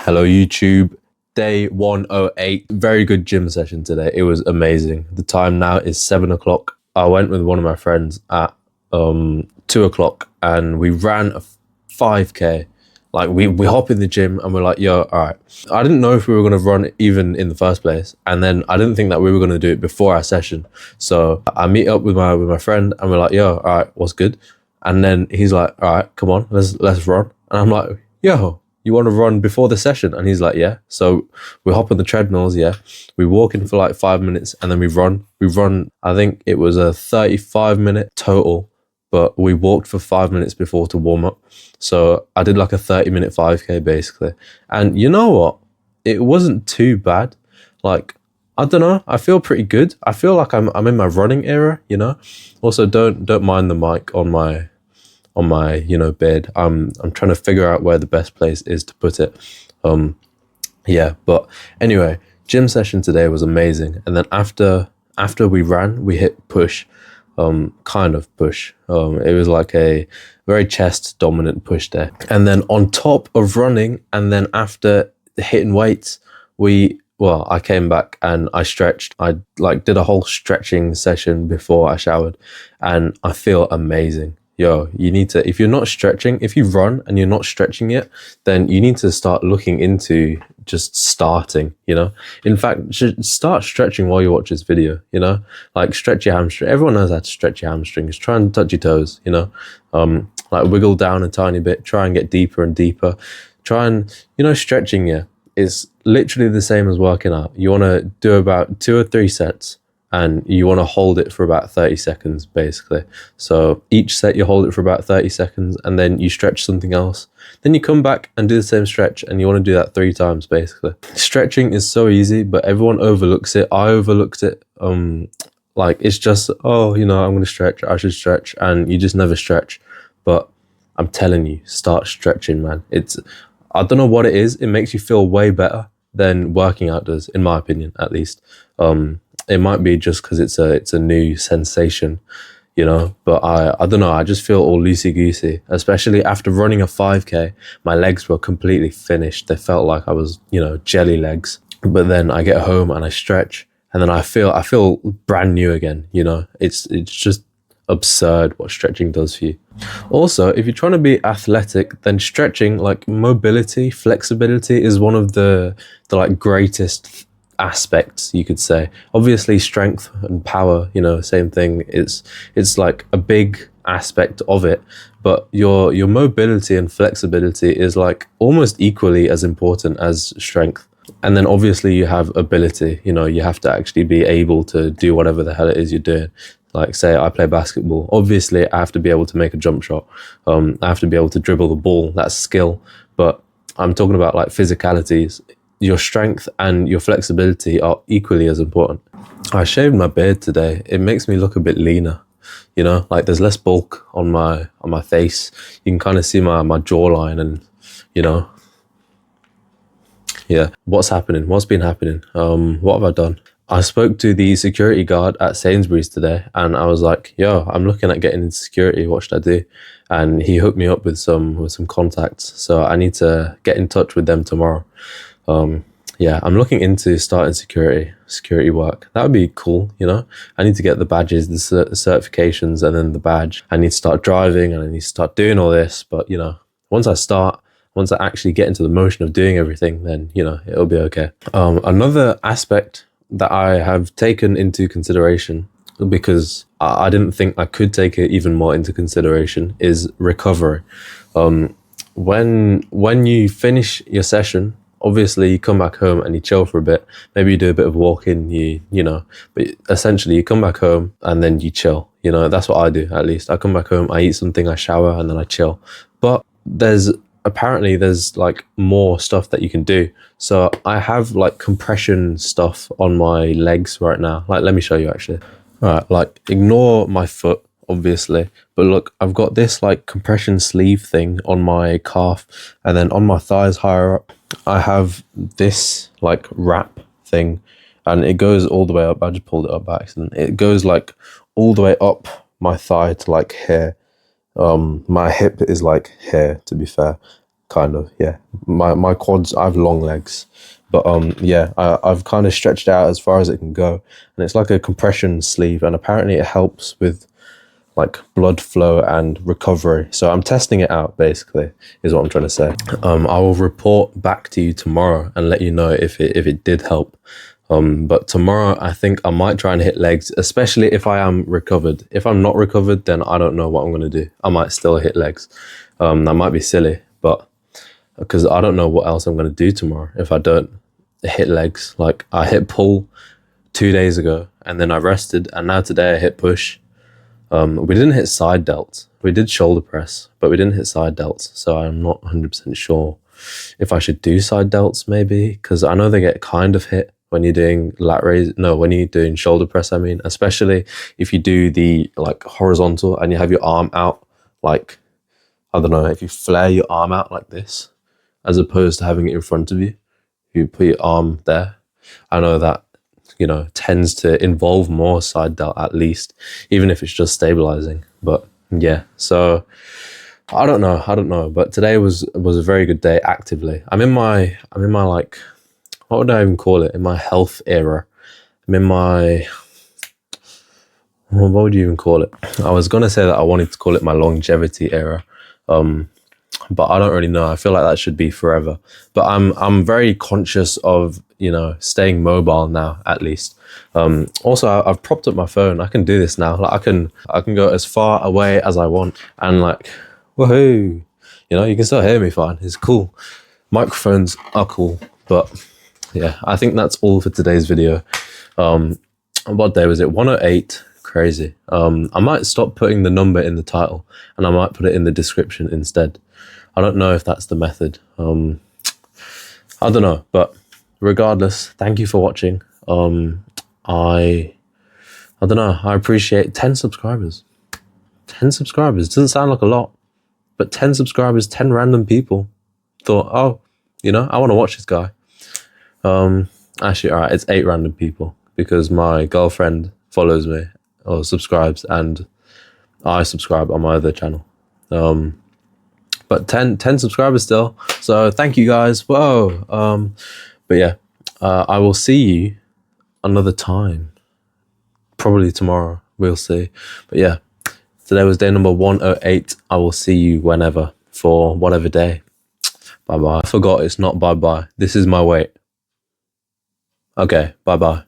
Hello YouTube, day 108. Very good gym session today. It was amazing. The time now is 7 o'clock. I went with one of my friends at 2 o'clock and we ran a 5k. Like we hop in the gym and we're like, yo, all right. I didn't know if we were going to run even in the first place. And then I didn't think that we were going to do it before our session. So I meet up with my friend and we're like, yo, all right, what's good? And then he's like, all right, come on, let's run. And I'm like, yo, you want to run before the session? And he's like, yeah. So we hop on the treadmills, yeah. We walk in for like 5 minutes and then we run. I think it was a 35-minute total, but we walked for 5 minutes before to warm up. So I did like a 30-minute 5k basically. And you know what? It wasn't too bad. Like, I don't know. I feel pretty good. I feel like I'm in my running era, you know? Also, don't mind the mic on my bed. I'm trying to figure out where the best place is to put it. Yeah, but anyway, gym session today was amazing. And then after we ran, we hit push, kind of push. It was like a very chest dominant push there. And then on top of running, and then after hitting weights, I came back and I stretched. I did a whole stretching session before I showered, and I feel amazing. Yo, you need to, if you're not stretching, if you run and you're not stretching yet, then you need to start looking into just starting, you know? In fact, start stretching while you watch this video, you know? Like stretch your hamstring. Everyone knows how to stretch your hamstrings. Try and touch your toes, you know? Like wiggle down a tiny bit, try and get deeper and deeper. Try and, stretching, yeah, is literally the same as working out. You want to do about 2 or 3 sets and you want to hold it for about 30 seconds basically. So each set you hold it for about 30 seconds and then you stretch something else. Then you come back and do the same stretch and you want to do that 3 times basically. Stretching is so easy, but everyone overlooks it. I overlooked it. Like it's just, I'm going to stretch, I should stretch, and you just never stretch. But I'm telling you, start stretching, man. I don't know what it is. It makes you feel way better than working out does, in my opinion, at least. It might be just because it's a new sensation, you know, but I don't know. I just feel all loosey-goosey, especially after running a 5k. My legs were completely finished. They felt like I was, jelly legs. But then I get home and I stretch and then I feel brand new again, you know. It's just absurd what stretching does for you. Also, if you're trying to be athletic, then stretching, like mobility, flexibility, is one of the like greatest aspects, you could say. Obviously strength and power, same thing. It's like a big aspect of it, but your mobility and flexibility is like almost equally as important as strength. And then obviously you have ability, you have to actually be able to do whatever the hell it is you're doing. Like say I play basketball, obviously I have to be able to make a jump shot. I have to be able to dribble the ball. That's skill. But I'm talking about like physicalities. Your strength and your flexibility are equally as important. I shaved my beard today. It makes me look a bit leaner, like there's less bulk on my face. You can kind of see my jawline and, yeah. What's happening? What's been happening? What have I done? I spoke to the security guard at Sainsbury's today and I was like, yo, I'm looking at getting into security. What should I do? And he hooked me up with some contacts. So I need to get in touch with them tomorrow. Yeah, I'm looking into starting security work. That would be cool, I need to get the badges, the certifications, and then the badge. I need to start driving and I need to start doing all this. But, once I actually get into the motion of doing everything, then, it'll be okay. Another aspect that I have taken into consideration, because I didn't think I could take it even more into consideration, is recovery. When you finish your session, obviously you come back home and you chill for a bit. Maybe you do a bit of walking, but essentially you come back home and then you chill. That's what I do, at least. I come back home, I eat something, I shower, and then I chill. But there's like more stuff that you can do. So I have like compression stuff on my legs right now. Like, let me show you actually. All right, like ignore my foot, obviously, but look, I've got this like compression sleeve thing on my calf, and then on my thighs higher up, I have this like wrap thing, and it goes all the way up. I just pulled it up by accident. It goes like all the way up my thigh to like here. My hip is like here, to be fair. kind of, yeah. My quads, I have long legs, but yeah, I've kind of stretched out as far as it can go, and it's like a compression sleeve, and apparently it helps with like blood flow and recovery. So I'm testing it out, basically, is what I'm trying to say. I will report back to you tomorrow and let you know if it did help. But tomorrow I think I might try and hit legs, especially if I am recovered. If I'm not recovered, then I don't know what I'm going to do. I might still hit legs. That might be silly, but because I don't know what else I'm going to do tomorrow if I don't hit legs. Like, I hit pull 2 days ago, and then I rested, and now today I hit push. We didn't hit side delts. We did shoulder press, but we didn't hit side delts. So I'm not 100% sure if I should do side delts, maybe, because I know they get kind of hit when you're doing lat raise. No, when you're doing shoulder press, I mean, especially if you do the like horizontal and you have your arm out, like, I don't know, if you flare your arm out like this, as opposed to having it in front of you, you put your arm there. I know that, you know, tends to involve more side delt, at least, even if it's just stabilizing. But yeah, so I don't know. But today was a very good day actively. I'm in my like, what would I even call it? In my health era. I'm in my, what would you even call it? I was gonna say that I wanted to call it my longevity era. But I don't really know. I feel like that should be forever. But I'm very conscious of, you know, staying mobile now, at least. Also, I've propped up my phone. I can do this now. Like, I can go as far away as I want, and like, woohoo! You know, you can still hear me fine. It's cool. Microphones are cool. But yeah, I think that's all for today's video. What day was it? 108. Crazy. I might stop putting the number in the title, and I might put it in the description instead. I don't know if that's the method. I don't know, but regardless, thank you for watching. I don't know. I appreciate 10 subscribers. 10 subscribers doesn't sound like a lot, but 10 subscribers, 10 random people thought, oh, you know, I want to watch this guy. Actually, all right, it's 8 random people because my girlfriend follows me or subscribes, and I subscribe on my other channel. But 10 subscribers still. So thank you guys. Whoa. But yeah, I will see you another time. Probably tomorrow. We'll see. But yeah, today was day number 108. I will see you whenever for whatever day. Bye-bye. I forgot it's not bye-bye. This is my weight. Okay, bye-bye.